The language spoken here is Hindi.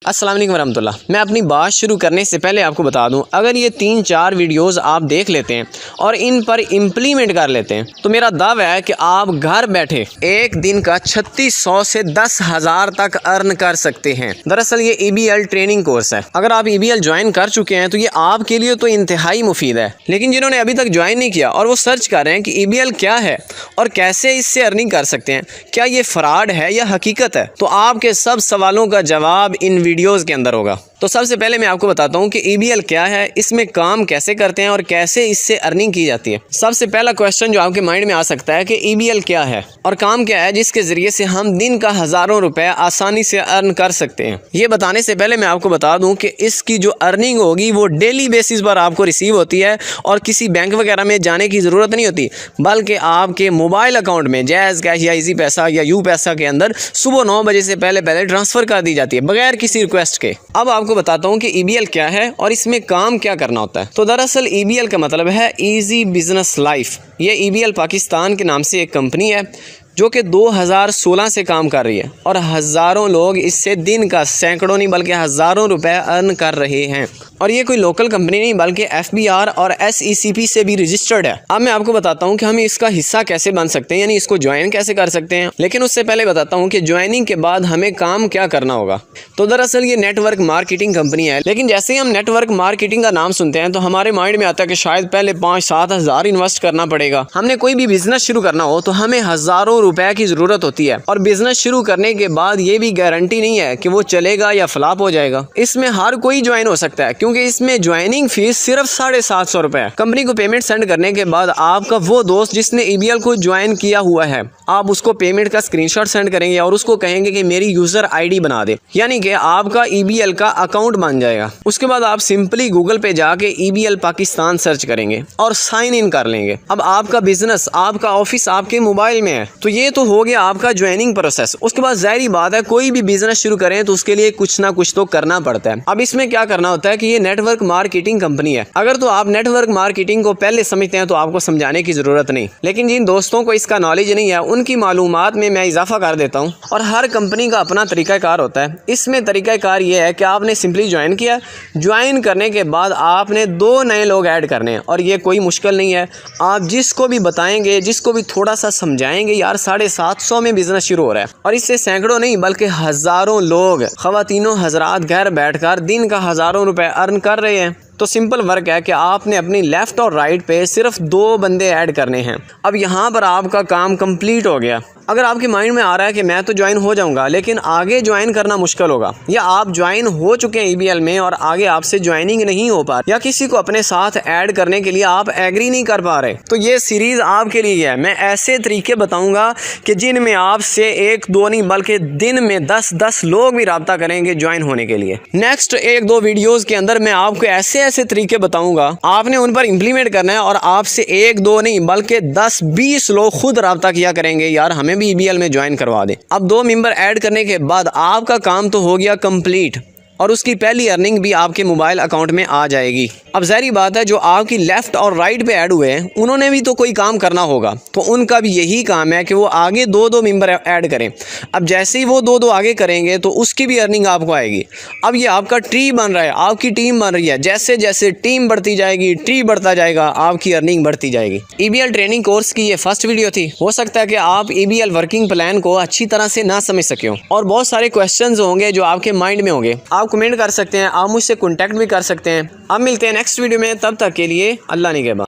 अस्सलाम वालेकुम वरहमतुल्लाह। मैं अपनी बात शुरू करने से पहले आपको बता दूं, अगर ये 3-4 वीडियोस आप देख लेते हैं और इन पर इम्प्लीमेंट कर लेते हैं तो मेरा दावा है कि आप घर बैठे एक दिन का 3600 से 10,000 तक अर्न कर सकते हैं। दरअसल ये EBL ट्रेनिंग कोर्स है। अगर आप EBL ज्वाइन कर चुके हैं तो ये आपके लिए तो इंतहाई मुफीद है, लेकिन जिन्होंने अभी तक ज्वाइन नहीं किया और वो सर्च कर रहे हैं कि EBL क्या है और कैसे इससे अर्निंग कर सकते हैं, क्या ये फ्रॉड है या हकीकत है, तो आपके सब सवालों का जवाब इन वीडियोस के अंदर होगा। तो सबसे पहले मैं आपको बताता हूँ कि EBL क्या है, इसमें काम कैसे करते हैं और कैसे इससे अर्निंग की जाती है। सबसे पहला क्वेश्चन जो आपके माइंड में आ सकता है कि EBL क्या है और काम क्या है जिसके ज़रिए से हम दिन का हज़ारों रुपए आसानी से अर्न कर सकते हैं। ये बताने से पहले मैं आपको बता दूँ कि इसकी जो अर्निंग होगी वो डेली बेसिस पर आपको रिसीव होती है और किसी बैंक वगैरह में जाने की ज़रूरत नहीं होती, बल्कि आपके मोबाइल अकाउंट में जैज़ कैश या ईजी पैसा या यू पैसा के अंदर सुबह 9 बजे से पहले ट्रांसफ़र कर दी जाती है बगैर किसी रिक्वेस्ट के। अब आपको बताता हूँ कि EBL क्या है और इसमें काम क्या करना होता है। तो दरअसल EBL का मतलब है ईजी बिजनेस लाइफ। ये EBL पाकिस्तान के नाम से एक कंपनी है जो कि 2016 से काम कर रही है और हज़ारों लोग इससे दिन का सैकड़ों नहीं बल्कि हज़ारों रुपए अर्न कर रहे हैं। और ये कोई लोकल कंपनी नहीं बल्कि FBR और SECP से भी रजिस्टर्ड है। अब मैं आपको बताता हूँ कि हम इसका हिस्सा कैसे बन सकते हैं, यानी इसको ज्वाइन कैसे कर सकते हैं। लेकिन उससे पहले बताता हूँ कि ज्वाइनिंग के बाद हमें काम क्या करना होगा। तो दरअसल ये नेटवर्क मार्केटिंग कंपनी है, लेकिन जैसे ही हम नेटवर्क मार्केटिंग का नाम सुनते हैं तो हमारे माइंड में आता है कि शायद पहले 5-7 हज़ार इन्वेस्ट करना पड़ेगा। हमने कोई भी बिजनेस शुरू करना हो तो हमें हज़ारों रुपए की ज़रूरत होती है और बिजनेस शुरू करने के बाद ये भी गारंटी नहीं है कि वो चलेगा या फ्लॉप हो जाएगा। इसमें हर कोई ज्वाइन हो सकता है क्योंकि इसमें ज्वाइनिंग फीस सिर्फ 750 रुपए है। कंपनी को पेमेंट सेंड करने के बाद आपका वो दोस्त जिसने EBL को ज्वाइन किया हुआ है, आप उसको पेमेंट का स्क्रीनशॉट सेंड करेंगे और उसको कहेंगे कि मेरी यूज़र ID बना दे, यानी कि आपका EBL का अकाउंट बन जाएगा। उसके बाद आप सिंपली गूगल पे जाके EBL पाकिस्तान सर्च करेंगे और साइन इन कर लेंगे। अब आपका बिजनेस, आपका ऑफिस आपके मोबाइल में है। तो ये तो हो गया आपका ज्वाइनिंग प्रोसेस। उसके बाद ज़ाहिर बात है कोई भी बिजनेस शुरू करें तो उसके लिए कुछ ना कुछ तो करना पड़ता है। अब इसमें क्या करना होता है कि ये नेटवर्क मार्केटिंग कंपनी है। अगर तो आप नेटवर्क मार्केटिंग को पहले समझते हैं तो आपको समझाने की ज़रूरत नहीं, लेकिन जिन दोस्तों को इसका नॉलेज नहीं है उनकी मालूमात में मैं इजाफा कर देता हूँ। और हर कंपनी का अपना तरीक़ाकार होता है। इसमें तरीक़ाकार ये है कि आपने सिंपली ज्वाइन किया, ज्वाइन करने के बाद आपने 2 नए लोग ऐड करने हैं और ये कोई मुश्किल नहीं है। आप जिसको भी बताएंगे, जिसको भी थोड़ा सा समझाएंगे, यार 750 में बिजनेस शुरू हो रहा है और इससे सैकड़ों नहीं बल्कि हज़ारों लोग, ख़वातीनों हज़रात घर बैठकर दिन का हज़ारों रुपए अर्न कर रहे हैं। तो सिंपल वर्क है कि आपने अपनी लेफ़्ट और राइट पे सिर्फ 2 बंदे ऐड करने हैं। अब यहाँ पर आपका काम कंप्लीट हो गया। अगर आपके माइंड में आ रहा है कि मैं तो ज्वाइन हो जाऊंगा लेकिन आगे ज्वाइन करना मुश्किल होगा, या आप ज्वाइन हो चुके हैं EBL में और आगे आपसे ज्वाइनिंग नहीं हो पा रही, या किसी को अपने साथ ऐड करने के लिए आप एग्री नहीं कर पा रहे, तो ये सीरीज़ आपके लिए है। मैं ऐसे तरीके बताऊंगा कि जिनमें आपसे 1-2 नहीं बल्कि दिन में 10-10 लोग भी रब्ता करेंगे ज्वाइन होने के लिए। नेक्स्ट 1-2 वीडियोज़ के अंदर मैं आपको ऐसे तरीके बताऊंगा, आपने उन पर इम्प्लीमेंट करना है और आपसे 1-2 नहीं बल्कि 10-20 लोग खुद रब्ता किया करेंगे, यार हमें भी EBL में ज्वाइन करवा दे। अब 2 मेंबर ऐड करने के बाद आपका काम तो हो गया कंप्लीट और उसकी पहली अर्निंग भी आपके मोबाइल अकाउंट में आ जाएगी। अब ज़ाहिर बात है जो आपकी लेफ़्ट और राइट पे ऐड हुए हैं उन्होंने भी तो कोई काम करना होगा, तो उनका भी यही काम है कि वो आगे 2-2 मेंबर ऐड करें। अब जैसे ही वो 2-2 आगे करेंगे तो उसकी भी अर्निंग आपको आएगी। अब ये आपका ट्री बन रहा है, आपकी टीम बन रही है। जैसे जैसे टीम बढ़ती जाएगी, ट्री बढ़ता जाएगा, आपकी अर्निंग बढ़ती जाएगी। EBL ट्रेनिंग कोर्स की ये फर्स्ट वीडियो थी। हो सकता है कि आप EBL वर्किंग प्लान को अच्छी तरह से ना समझ सके हो और बहुत सारे क्वेश्चन होंगे जो आपके माइंड में होंगे। आप कमेंट कर सकते हैं, आप मुझसे कॉन्टैक्ट भी कर सकते हैं। अब मिलते हैं नेक्स्ट वीडियो में, तब तक के लिए अल्लाह निगहबान।